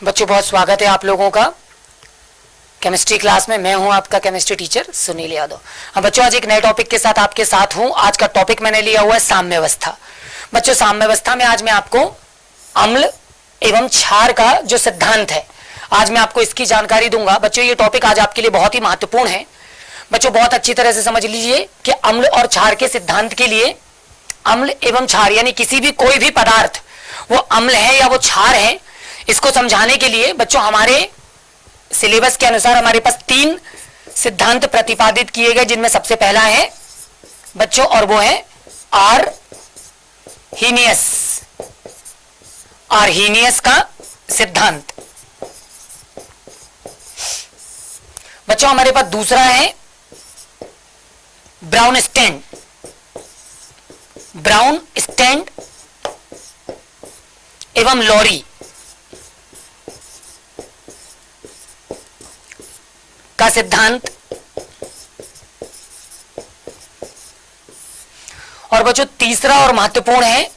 बच्चों बहुत स्वागत है आप लोगों का केमिस्ट्री क्लास में। मैं हूं आपका केमिस्ट्री टीचर सुनील यादव। अब बच्चों आज एक नए टॉपिक के साथ आपके साथ हूं। आज का टॉपिक मैंने लिया हुआ है साम्यावस्था। बच्चों साम्यावस्था में आज मैं आपको अम्ल एवं क्षार का जो सिद्धांत है आज मैं आपको इसकी जानकारी दूंगा। बच्चों ये टॉपिक आज आपके लिए बहुत ही महत्वपूर्ण है। बच्चों बहुत अच्छी तरह से समझ लीजिए कि अम्ल और क्षार के सिद्धांत के लिए अम्ल एवं क्षार यानी किसी भी कोई भी पदार्थ वो अम्ल है या वो क्षार है, इसको समझाने के लिए बच्चों हमारे सिलेबस के अनुसार हमारे पास 3 सिद्धांत प्रतिपादित किए गए, जिनमें सबसे पहला है बच्चों और वो है आर्हीनियस का सिद्धांत। बच्चों हमारे पास दूसरा है ब्राउनस्टैंड एवं लॉरी का सिद्धांत। और बच्चों तीसरा और महत्वपूर्ण है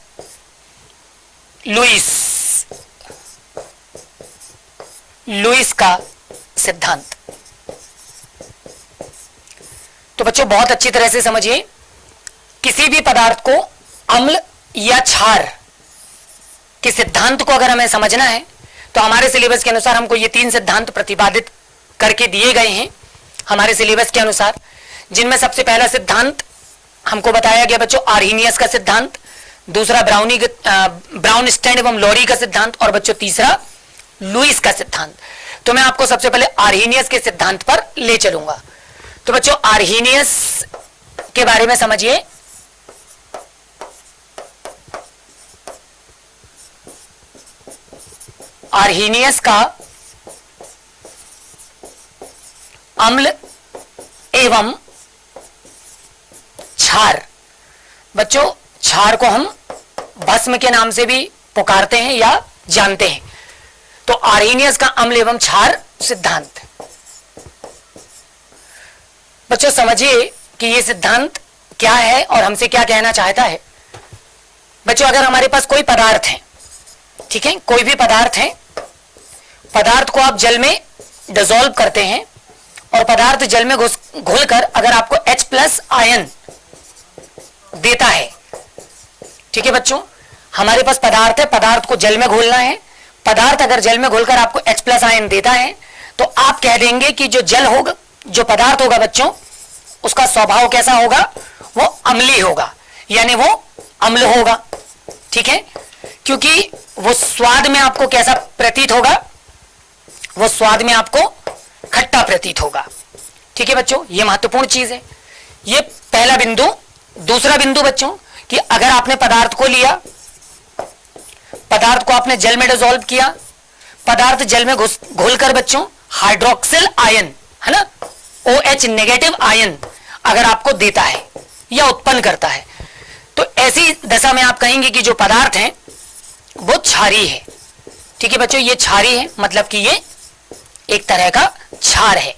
लुईस का सिद्धांत। तो बच्चों बहुत अच्छी तरह से समझिए, किसी भी पदार्थ को अम्ल या क्षार के सिद्धांत को अगर हमें समझना है तो हमारे सिलेबस के अनुसार हमको ये 3 सिद्धांत प्रतिपादित करके दिए गए हैं हमारे सिलेबस के अनुसार, जिनमें सबसे पहला सिद्धांत हमको बताया गया बच्चों आर्हीनियस का सिद्धांत, दूसरा ब्राउनस्टैंड एवं लॉरी का सिद्धांत और बच्चों तीसरा लुईस का सिद्धांत। तो मैं आपको सबसे पहले आर्हीनियस के सिद्धांत पर ले चलूंगा। तो बच्चों आर्हीनियस के बारे में समझिए। आर्हीनियस का अम्ल एवं क्षार, बच्चों क्षार को हम भस्म के नाम से भी पुकारते हैं या जानते हैं। तो आर्हीनियस का अम्ल एवं क्षार सिद्धांत। बच्चों समझिए कि यह सिद्धांत क्या है और हमसे क्या कहना चाहता है। बच्चों अगर हमारे पास कोई पदार्थ है, ठीक है, कोई भी पदार्थ है, पदार्थ को आप जल में डिसॉल्व करते हैं और पदार्थ जल में घुलकर अगर आपको H+ आयन देता है, ठीक है बच्चों, हमारे पास पदार्थ है, पदार्थ को जल में घोलना है, पदार्थ अगर जल में घोलकर आपको H+ आयन देता है तो आप कह देंगे कि जो जल होगा, जो पदार्थ होगा बच्चों, उसका स्वभाव कैसा होगा, वो अम्लीय होगा, यानी वो अम्ल होगा, ठीक है, क्योंकि वो स्वाद में आपको कैसा प्रतीत होगा, वो स्वाद में आपको खट्टा प्रतीत होगा, ठीक है बच्चों, ये महत्वपूर्ण चीज है। ये पहला बिंदु। दूसरा बिंदु बच्चों कि अगर आपने पदार्थ को लिया, पदार्थ को आपने जल में डिसॉल्व किया, पदार्थ जल में घुलकर बच्चों हाइड्रोक्सिल आयन है ना, OH नेगेटिव आयन अगर आपको देता है या उत्पन्न करता है, तो ऐसी दशा में आप कहेंगे कि जो पदार्थ है वो क्षारी है, ठीक है बच्चों, ये क्षारी है, मतलब कि ये एक तरह का क्षार है,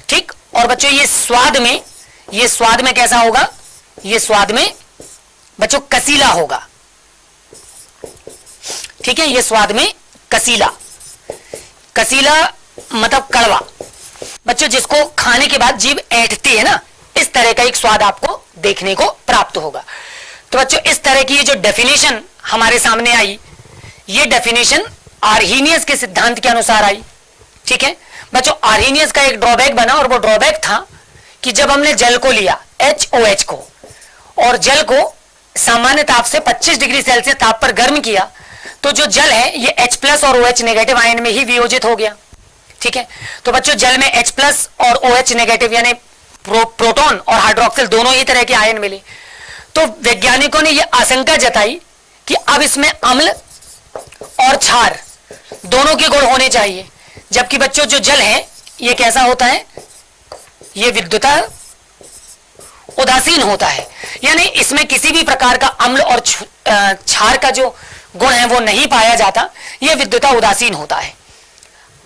ठीक। और बच्चों ये स्वाद में कैसा होगा, ये स्वाद में बच्चों कसीला होगा, ठीक है, ये स्वाद में कसीला मतलब कड़वा, बच्चों जिसको खाने के बाद जीभ ऐंठती है ना, इस तरह का एक स्वाद आपको देखने को प्राप्त होगा। तो बच्चों इस तरह की ये जो डेफिनेशन हमारे सामने आई, ये डेफिनेशन आर्हीनियस के सिद्धांत के अनुसार आई, ठीक है बच्चों। आर्हीनियस का एक ड्रॉबैक बना और वो ड्रॉबैक था कि जब हमने जल को लिया HOH को और जल को सामान्य ताप से 25 डिग्री सेल्सियस ताप पर गर्म किया, तो जो जल है ये H+ और OH नेगेटिव आयन में ही वियोजित हो गया, ठीक है। तो बच्चों जल में H+ और OH नेगेटिव यानी प्रोटॉन और हाइड्रोक्सिल दोनों ही तरह के आयन मिले। तो वैज्ञानिकों ने यह आशंका जताई कि अब इसमें अम्ल और क्षार दोनों के गुण होने चाहिए, जबकि बच्चों जो जल है ये कैसा होता है, ये विद्युतः उदासीन होता है, यानी इसमें किसी भी प्रकार का अम्ल और क्षार का जो गुण है वो नहीं पाया जाता, ये विद्युतः उदासीन होता है।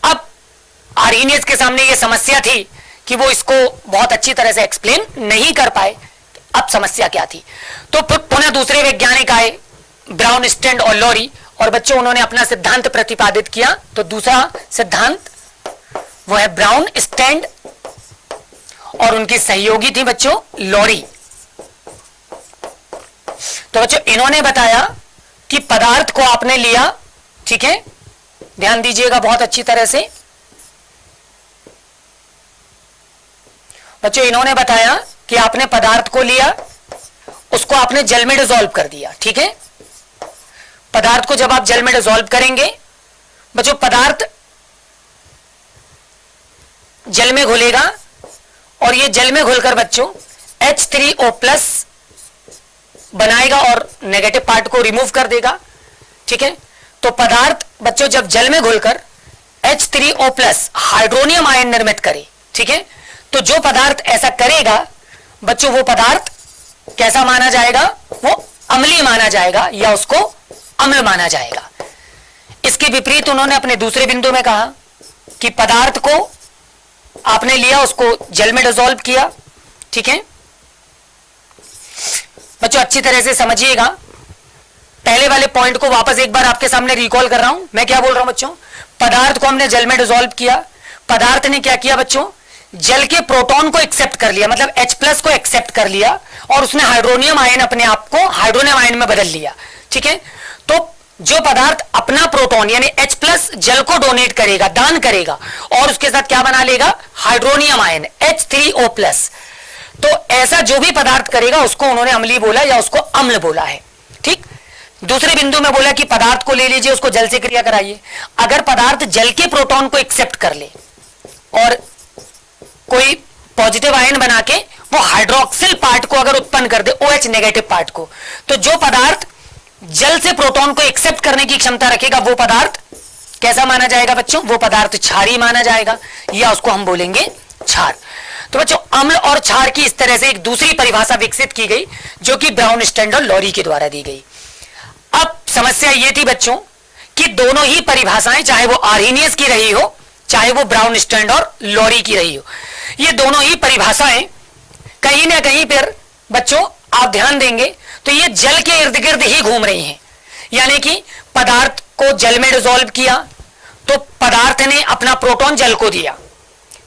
अब आर्हीनियस के सामने ये समस्या थी कि वो इसको बहुत अच्छी तरह से एक्सप्लेन नहीं कर पाए। अब समस्या क्या थी, तो फिर पुनः दूसरे वैज्ञानिक आए ब्राउनस्टैंड और लॉरी, और बच्चों उन्होंने अपना सिद्धांत प्रतिपादित किया। तो दूसरा सिद्धांत वो है ब्राउन स्टैंड, और उनकी सहयोगी थी बच्चों लॉरी। तो बच्चों इन्होंने बताया कि पदार्थ को आपने लिया, ठीक है, ध्यान दीजिएगा बहुत अच्छी तरह से। बच्चों इन्होंने बताया कि आपने पदार्थ को लिया, उसको आपने जल में डिसॉल्व कर दिया, ठीक है। पदार्थ को जब आप जल में डिसॉल्व करेंगे बच्चों, पदार्थ जल में घुलेगा और ये जल में घुलकर बच्चों H3O+ बनाएगा और नेगेटिव पार्ट को रिमूव कर देगा, ठीक है। तो पदार्थ बच्चों जब जल में घुलकर H3O+ हाइड्रोनियम आयन निर्मित करे, ठीक है, तो जो पदार्थ ऐसा करेगा बच्चों वो पदार्थ कैसा माना जाएगा, वो अम्लीय माना जाएगा या उसको अम्ल माना जाएगा। इसके विपरीत उन्होंने अपने दूसरे बिंदु में कहा कि पदार्थ को आपने लिया, उसको जल में डिसॉल्व किया, ठीक है। बच्चों अच्छी तरह से समझिएगा, पहले वाले पॉइंट को वापस एक बार आपके सामने रिकॉल कर रहा हूं। मैं क्या बोल रहा हूं बच्चों, पदार्थ को हमने जल में डिसॉल्व किया, पदार्थ ने क्या किया बच्चों, जल के प्रोटॉन को एक्सेप्ट कर लिया, मतलब H+ को एक्सेप्ट कर लिया और उसने हाइड्रोनियम आयन अपने आप को हाइड्रोनियम आयन में बदल लिया, ठीक है। तो जो पदार्थ अपना प्रोटॉन यानी H+ जल को डोनेट करेगा, दान करेगा, और उसके साथ क्या बना लेगा, हाइड्रोनियम आयन H3O+। तो ऐसा जो भी पदार्थ करेगा उसको उन्होंने अम्लीय बोला या उसको अम्ल बोला है, ठीक। दूसरे बिंदु में बोला कि पदार्थ को ले लीजिए, उसको जल से क्रिया कराइए। अगर पदार्थ जल के प्रोटॉन को एक्सेप्ट कर ले और कोई पॉजिटिव आयन बना के वो हाइड्रोक्सिल पार्ट को अगर उत्पन्न कर दे, OH नेगेटिव पार्ट को, तो जो पदार्थ जल से प्रोटॉन को एक्सेप्ट करने की क्षमता रखेगा वो पदार्थ कैसा माना जाएगा बच्चों, वो पदार्थ क्षारीय माना जाएगा या उसको हम बोलेंगे क्षार। तो बच्चों अम्ल और क्षार की इस तरह से एक दूसरी परिभाषा विकसित की गई जो कि ब्राउन स्टैंड और लॉरी के द्वारा दी गई। अब समस्या ये थी बच्चों कि दोनों ही परिभाषाएं, चाहे वो आर्हीनियस की रही हो चाहे वो ब्राउन स्टैंड और लॉरी की रही हो, ये दोनों ही परिभाषाएं कहीं ना कहीं पर बच्चों आप ध्यान देंगे तो ये जल के इर्द गिर्द ही घूम रही हैं। यानी कि पदार्थ को जल में डिसॉल्व किया तो पदार्थ ने अपना प्रोटॉन जल को दिया,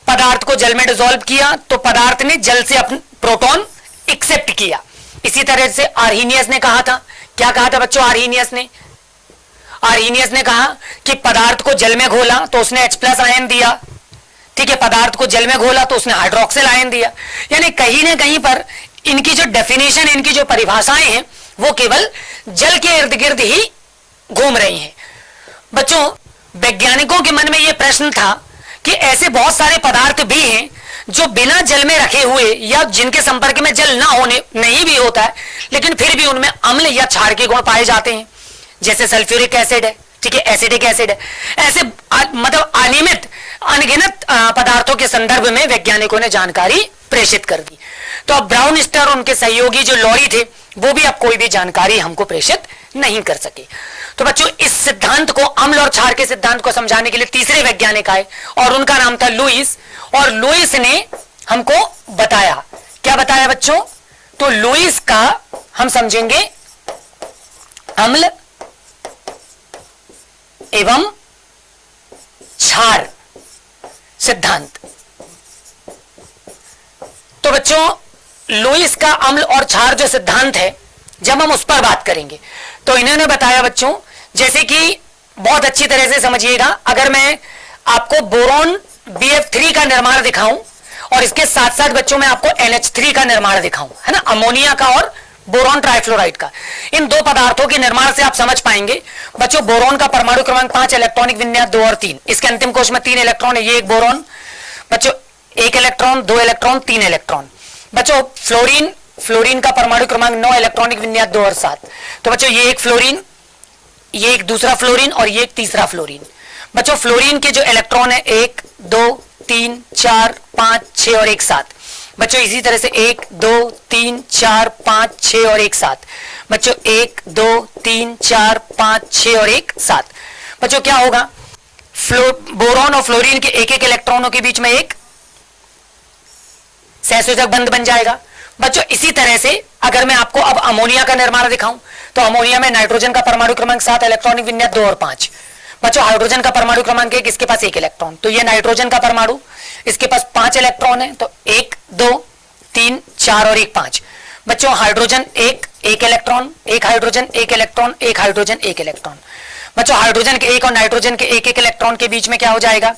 पदार्थ को जल में डिसॉल्व किया तो पदार्थ ने जल से अपना प्रोटॉन एक्सेप्ट किया। इसी तरह से आर्हीनियस ने कहा था, क्या कहा था बच्चों, आर्हीनियस ने कहा कि पदार्थ को जल में घोला तो उसने H+ आयन दिया, ठीक है, पदार्थ को जल में घोला तो उसने हाइड्रोक्सिल आयन दिया। यानी कहीं ना कहीं पर इनकी जो डेफिनेशन, इनकी जो परिभाषाएं हैं वो केवल जल के इर्द गिर्द ही घूम रही हैं। बच्चों वैज्ञानिकों के मन में यह प्रश्न था कि ऐसे बहुत सारे पदार्थ भी हैं जो बिना जल में रखे हुए या जिनके संपर्क में जल ना होने नहीं भी होता है लेकिन फिर भी उनमें अम्ल या क्षार के गुण पाए जाते हैं, जैसे सल्फ्यूरिक एसिड है, ठीक है, एसिडिक एसिड है। ऐसे मतलब अनगिनत पदार्थों के संदर्भ में वैज्ञानिकों ने जानकारी प्रेषित कर दी। तो अब ब्राउन स्टर और उनके सहयोगी जो लॉरी थे वो भी अब कोई भी जानकारी हमको प्रेषित नहीं कर सके। तो बच्चों इस सिद्धांत को, अम्ल और क्षार के सिद्धांत को समझाने के लिए तीसरे वैज्ञानिक आए और उनका नाम था लुईस। और लुईस ने हमको बताया, क्या बताया बच्चों, तो लुईस का हम समझेंगे अम्ल एवं क्षार सिद्धांत। तो बच्चों लुईस का अम्ल और क्षार जो सिद्धांत है, जब हम उस पर बात करेंगे तो इन्होंने बताया बच्चों, जैसे कि बहुत अच्छी तरह से समझिएगा, अगर मैं आपको बोरॉन BF3 का निर्माण दिखाऊं और इसके साथ साथ बच्चों मैं आपको NH3 का निर्माण दिखाऊं, है ना, अमोनिया का और बोरॉन ट्राइफ्लोराइड का, इन दो पदार्थों के निर्माण से आप समझ पाएंगे बच्चों बोरॉन का परमाणु क्रमांक 5, इलेक्ट्रॉनिक विन्यास 2 और 3, इसके अंतिम कोश में 3 इलेक्ट्रॉन है, ये एक बोरॉन बच्चों 1 इलेक्ट्रॉन, 2 इलेक्ट्रॉन, 3 इलेक्ट्रॉन। बच्चों फ्लोरीन का परमाणु क्रमांक 9, इलेक्ट्रॉनिक विन्यास 2 और 7। तो बच्चों ये एक फ्लोरीन, ये एक दूसरा फ्लोरीन और ये एक तीसरा फ्लोरीन। बच्चों फ्लोरीन के जो इलेक्ट्रॉन है 1, 2, 3, 4, 5, 6 और 1 7। बच्चों इसी तरह से 1, 2, 3, 4, 5, 6 और 1 7। बच्चों 1, 2, 3, 4, 5, 6 और 1 7। बच्चों क्या होगा, बोरॉन और फ्लोरीन के एक एक इलेक्ट्रॉनों के बीच में एक सहसंयोजक बंध बन जाएगा। बच्चों इसी तरह से अगर मैं आपको अब अमोनिया का निर्माण दिखाऊं तो अमोनिया में नाइट्रोजन का परमाणु क्रमांक 7, इलेक्ट्रॉनिक विन्यास 2 और 5। बच्चों हाइड्रोजन का परमाणु क्रमांक 1, इसके पास 1 इलेक्ट्रॉन। तो ये नाइट्रोजन का परमाणु, इसके पास 5 इलेक्ट्रॉन है, तो 1 2 3 4 और 1 5। बच्चों hydrogen 1 electron, 1 hydrogen 1 electron, 1 hydrogen 1 electron. बच्चों हाइड्रोजन के 1 और नाइट्रोजन के 1 इलेक्ट्रॉन के बीच में क्या हो जाएगा,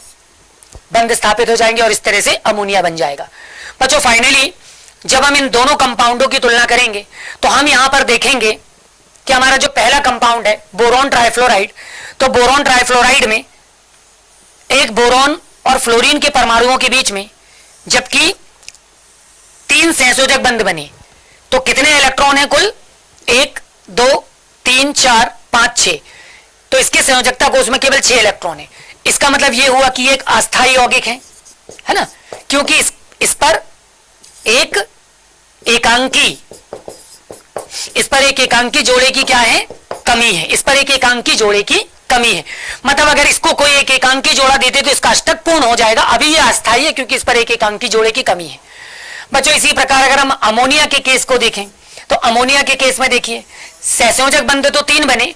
बंध स्थापित हो जाएंगे और इस तरह से अमोनिया बन जाएगा। बच्चों फाइनली जब हम इन दोनों कंपाउंडों की तुलना करेंगे तो हम यहां पर देखेंगे कि हमारा जो पहला कंपाउंड है बोरॉन ट्राइफ्लोराइड, तो बोरॉन ट्राइफ्लोराइड में एक बोरॉन और फ्लोरीन के परमाणुओं के बीच में जबकि 3 सहसंयोजक बंध बने, तो कितने इलेक्ट्रॉन है कुल, 1 2 3 4 5 6। तो इसके संयोजकता कोष में केवल 6 इलेक्ट्रॉन है। इसका मतलब यह हुआ कि एक अस्थायी यौगिक है ना, क्योंकि इस पर एक एकांकी जोड़े की क्या है, कमी है। इस पर एक एकांकी जोड़े की कमी है, मतलब अगर इसको कोई एक एकांकी जोड़ा देते तो इसका अष्टक पूर्ण हो जाएगा। अभी यह अस्थायी है क्योंकि इस पर एक एकांकी जोड़े की कमी है। बच्चों इसी प्रकार अगर हम अमोनिया के केस को देखें तो अमोनिया के केस में देखिए सहसंयोजक बंध तो 3 बने,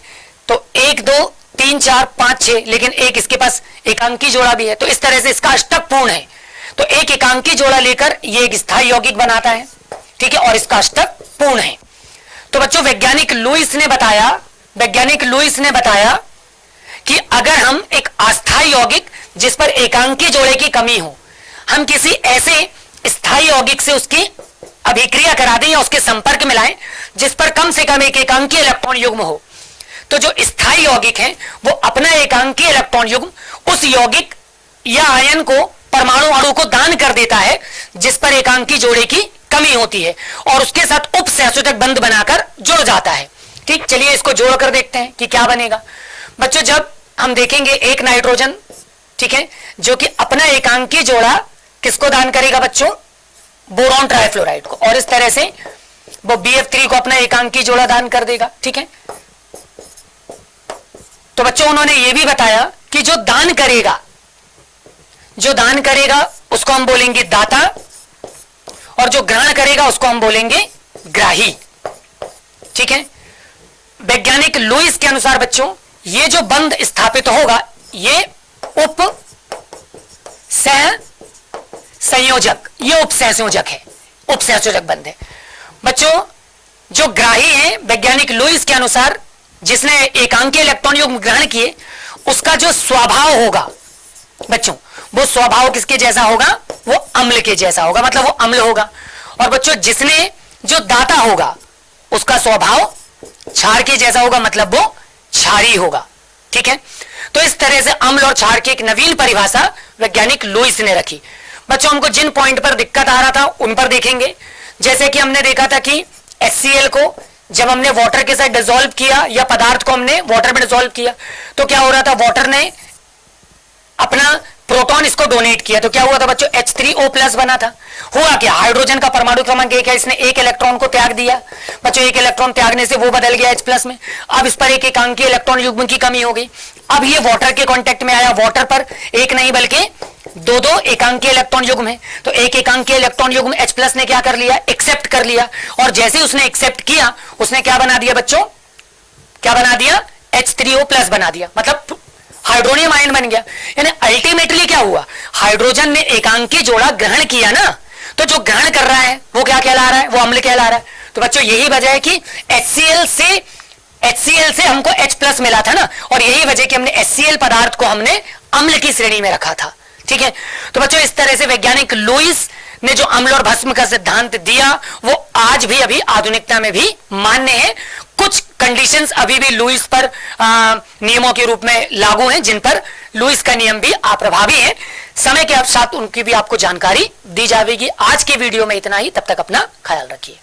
तो 1 2 3 4 5 6, लेकिन एक इसके पास एकांकी जोड़ा भी है, तो इस तरह से इसका अष्टक पूर्ण है। तो एक एकांकी जोड़ा लेकर ये एक स्थायी यौगिक बनाता है, ठीक है, और इसका अष्टक पूर्ण है। तो बच्चों वैज्ञानिक लुईस ने बताया कि अगर हम एक अस्थायी यौगिक जिस पर एकांकी जोड़े की कमी हो, हम किसी ऐसे स्थायी यौगिक से उसकी अभिक्रिया करा दें या उसके संपर्क में लाएं जिस पर कम से कम एक एकांकी इलेक्ट्रॉन युग्म हो, तो जो स्थायी यौगिक है वो अपना एकांकी इलेक्ट्रॉन युग्म उस यौगिक या आयन को, परमाणु अणु को दान कर देता है जिस पर एकांकी जोड़े की कमी होती है, और उसके साथ उप सहसंयोजक बंध बनाकर जुड़ जाता है। ठीक, चलिए इसको जोड़कर देखते हैं कि क्या बनेगा। बच्चों जब हम देखेंगे एक नाइट्रोजन, ठीक है, जो कि अपना एकांकी जोड़ा किसको दान करेगा बच्चों, बोरॉन ट्राइफ्लोराइड को, और इस तरह से वो BF3 को अपना एकांकी जोड़ा दान कर देगा। ठीक है, तो बच्चों उन्होंने ये भी बताया कि जो दान करेगा उसको हम बोलेंगे दाता, और जो ग्रहण करेगा उसको हम बोलेंगे ग्राही। ठीक है, वैज्ञानिक लुईस के अनुसार बच्चों ये जो बंध स्थापित होगा ये उप सहसंयोजक है, उप सहसंयोजक बंध है। बच्चों जो ग्राही है वैज्ञानिक लुईस के अनुसार, जिसने एकांकी इलेक्ट्रॉन युग्म ग्रहण किए, उसका जो स्वभाव होगा बच्चों, वो स्वभाव किसके जैसा होगा, वो अम्ल के जैसा होगा, मतलब वो अम्ल होगा। और बच्चों जो दाता होगा उसका स्वभाव क्षार के जैसा होगा, मतलब वो क्षारी होगा। ठीक है, तो इस तरह से अम्ल और क्षार की एक नवीन परिभाषा वैज्ञानिक लुईस ने रखी। बच्चों हमको जिन पॉइंट पर दिक्कत आ रहा था उन पर देखेंगे। जैसे कि हमने देखा था कि HCl को जब हमने वाटर के साथ डिसॉल्व किया, या पदार्थ को हमने वाटर में डिसॉल्व किया, तो क्या हो रहा था, वाटर ने अपना प्रोटॉन इसको डोनेट किया, तो क्या हुआ था बच्चों, H3O+ बना था। हुआ क्या, हाइड्रोजन का परमाणु क्रमांक 1 है, इसने 1 इलेक्ट्रॉन को त्याग दिया। बच्चों 1 इलेक्ट्रॉन त्यागने से वो बदल गया H+ में। अब इस पर एक एकांकी इलेक्ट्रॉन युग्म की कमी हो गई। अब ये वाटर के कांटेक्ट में आया, वाटर पर एक नहीं बल्कि 2 एकांकी इलेक्ट्रॉन युग्म है, तो एक एकांकी इलेक्ट्रॉन युग्म H+ ने क्या कर लिया, एक्सेप्ट कर लिया, और जैसे उसने एक्सेप्ट किया उसने क्या बना दिया बच्चों, क्या बना दिया, H3O+ बना दिया, मतलब हाइड्रोनियम आयन बन गया। यानी अल्टीमेटली क्या हुआ, हाइड्रोजन ने एकांकी जोड़ा ग्रहण किया ना, तो जो ग्रहण कर रहा है वो क्या कहला रहा है, वो अम्ल कहला रहा है। तो बच्चों यही वजह है कि HCl से हमको H+ मिला था ना, और यही वजह कि हमने HCl पदार्थ को हमने अम्ल की श्रेणी में रखा था। ठीक है, तो बच्चों इस तरह से वैज्ञानिक लुईस ने जो अम्ल और भस्म का सिद्धांत दिया वो आज भी अभी आधुनिकता में भी मान्य है। कुछ कंडीशंस अभी भी लुईस पर नियमों के रूप में लागू हैं, जिन पर लुईस का नियम भी अप्रभावी है। समय के साथ उनकी भी आपको जानकारी दी जाएगी। आज के वीडियो में इतना ही, तब तक अपना ख्याल रखिए।